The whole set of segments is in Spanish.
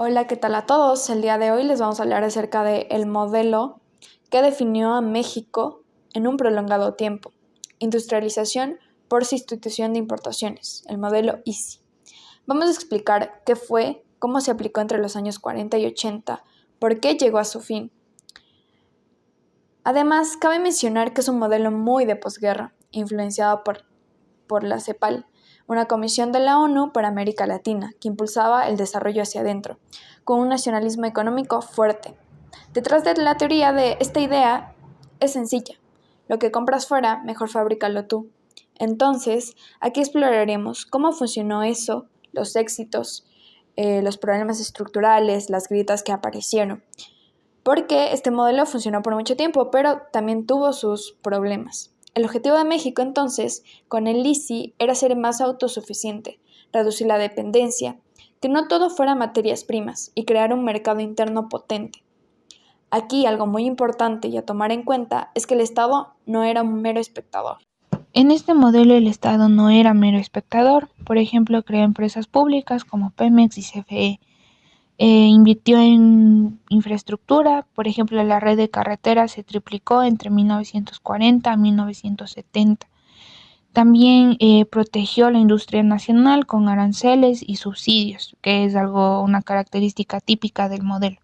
Hola, ¿qué tal a todos? El día de hoy les vamos a hablar acerca del modelo que definió a México en un prolongado tiempo. Industrialización por sustitución de importaciones, el modelo ISI. Vamos a explicar qué fue, cómo se aplicó entre los años 40 y 80, por qué llegó a su fin. Además, cabe mencionar que es un modelo muy de posguerra, influenciado por la CEPAL, una comisión de la ONU para América Latina, que impulsaba el desarrollo hacia adentro, con un nacionalismo económico fuerte. Detrás de la teoría de esta idea es sencilla. Lo que compras fuera, mejor fabrícalo tú. Entonces, aquí exploraremos cómo funcionó eso, los éxitos, los problemas estructurales, las grietas que aparecieron. Porque este modelo funcionó por mucho tiempo, pero también tuvo sus problemas. El objetivo de México entonces, con el ISI, era ser más autosuficiente, reducir la dependencia, que no todo fuera materias primas y crear un mercado interno potente. Aquí algo muy importante y a tomar en cuenta es que el Estado no era un mero espectador. En este modelo el Estado no era mero espectador, por ejemplo, creó empresas públicas como Pemex y CFE. Invirtió en infraestructura, por ejemplo, la red de carreteras se triplicó entre 1940 a 1970. También protegió la industria nacional con aranceles y subsidios, que es una característica típica del modelo.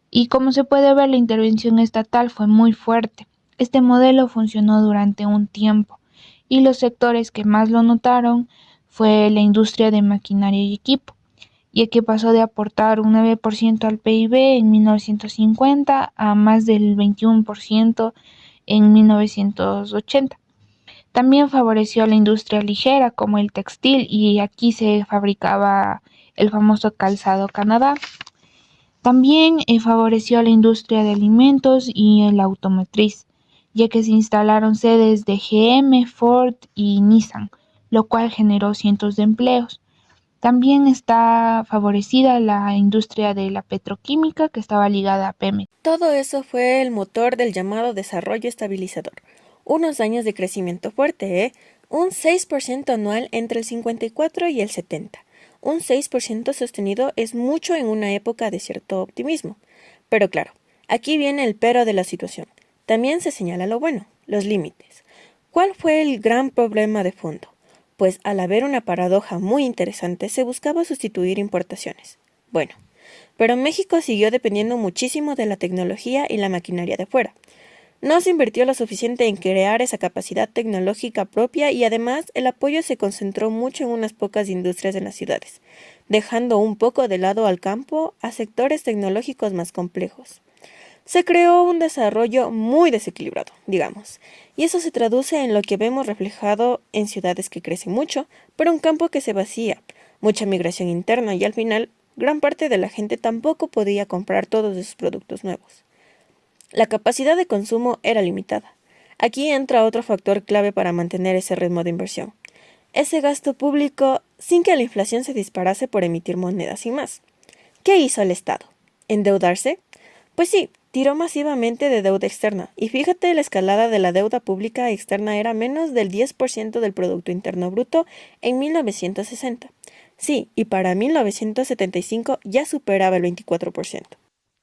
Y como se puede ver, la intervención estatal fue muy fuerte. Este modelo funcionó durante un tiempo y los sectores que más lo notaron fue la industria de maquinaria y equipo, ya que pasó de aportar un 9% al PIB en 1950 a más del 21% en 1980. También favoreció a la industria ligera como el textil y aquí se fabricaba el famoso calzado Canadá. También favoreció a la industria de alimentos y la automotriz, ya que se instalaron sedes de GM, Ford y Nissan, lo cual generó cientos de empleos. También está favorecida la industria de la petroquímica que estaba ligada a Pemex. Todo eso fue el motor del llamado desarrollo estabilizador. Unos años de crecimiento fuerte, ¿eh? Un 6% anual entre el 54 y el 70. Un 6% sostenido es mucho en una época de cierto optimismo. Pero claro, aquí viene el pero de la situación. También se señala lo bueno, los límites. ¿Cuál fue el gran problema de fondo? Pues al haber una paradoja muy interesante se buscaba sustituir importaciones. Bueno, pero México siguió dependiendo muchísimo de la tecnología y la maquinaria de fuera. No se invirtió lo suficiente en crear esa capacidad tecnológica propia y además el apoyo se concentró mucho en unas pocas industrias en las ciudades, dejando un poco de lado al campo a sectores tecnológicos más complejos. Se creó un desarrollo muy desequilibrado, digamos, y eso se traduce en lo que vemos reflejado en ciudades que crecen mucho, pero un campo que se vacía, mucha migración interna y al final gran parte de la gente tampoco podía comprar todos esos productos nuevos. La capacidad de consumo era limitada. Aquí entra otro factor clave para mantener ese ritmo de inversión. Ese gasto público sin que la inflación se disparase por emitir monedas y más. ¿Qué hizo el Estado? ¿Endeudarse? Pues sí, tiró masivamente de deuda externa, y fíjate, la escalada de la deuda pública externa era menos del 10% del Producto Interno Bruto en 1960. Sí, y para 1975 ya superaba el 24%.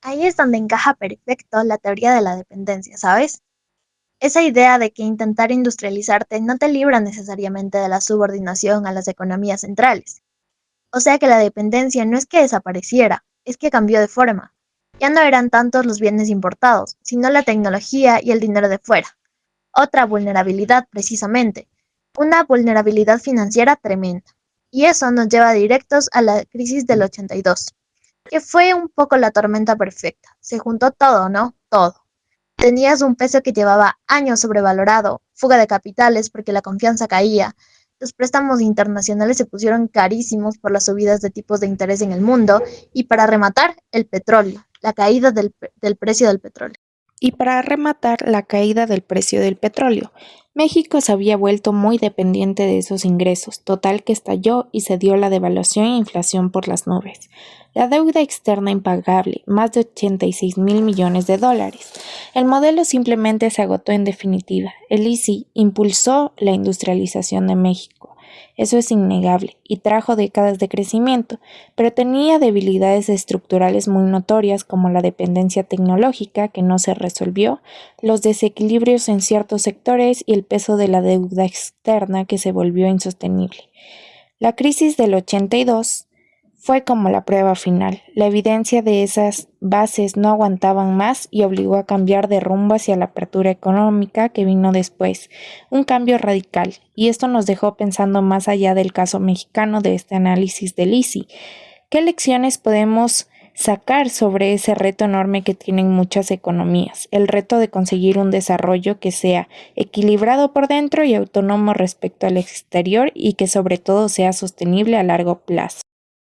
Ahí es donde encaja perfecto la teoría de la dependencia, ¿sabes? Esa idea de que intentar industrializarte no te libra necesariamente de la subordinación a las economías centrales. O sea que la dependencia no es que desapareciera, es que cambió de forma. Ya no eran tantos los bienes importados, sino la tecnología y el dinero de fuera. Otra vulnerabilidad, precisamente. Una vulnerabilidad financiera tremenda. Y eso nos lleva directos a la crisis del 82, que fue un poco la tormenta perfecta. Se juntó todo, ¿no? Todo. Tenías un peso que llevaba años sobrevalorado, fuga de capitales porque la confianza caía, los préstamos internacionales se pusieron carísimos por las subidas de tipos de interés en el mundo y para rematar, el petróleo, la caída del precio del petróleo. Y para rematar la caída del precio del petróleo, México se había vuelto muy dependiente de esos ingresos, total que estalló y se dio la devaluación e inflación por las nubes. La deuda externa impagable, más de 86.000 millones de dólares. El modelo simplemente se agotó en definitiva. El ISI impulsó la industrialización de México, eso es innegable, y trajo décadas de crecimiento, pero tenía debilidades estructurales muy notorias como la dependencia tecnológica que no se resolvió, los desequilibrios en ciertos sectores y el peso de la deuda externa que se volvió insostenible. La crisis del 82 fue como la prueba final. La evidencia de esas bases no aguantaban más y obligó a cambiar de rumbo hacia la apertura económica que vino después, un cambio radical, y esto nos dejó pensando más allá del caso mexicano de este análisis del ISI. ¿Qué lecciones podemos sacar sobre ese reto enorme que tienen muchas economías? El reto de conseguir un desarrollo que sea equilibrado por dentro y autónomo respecto al exterior y que sobre todo sea sostenible a largo plazo.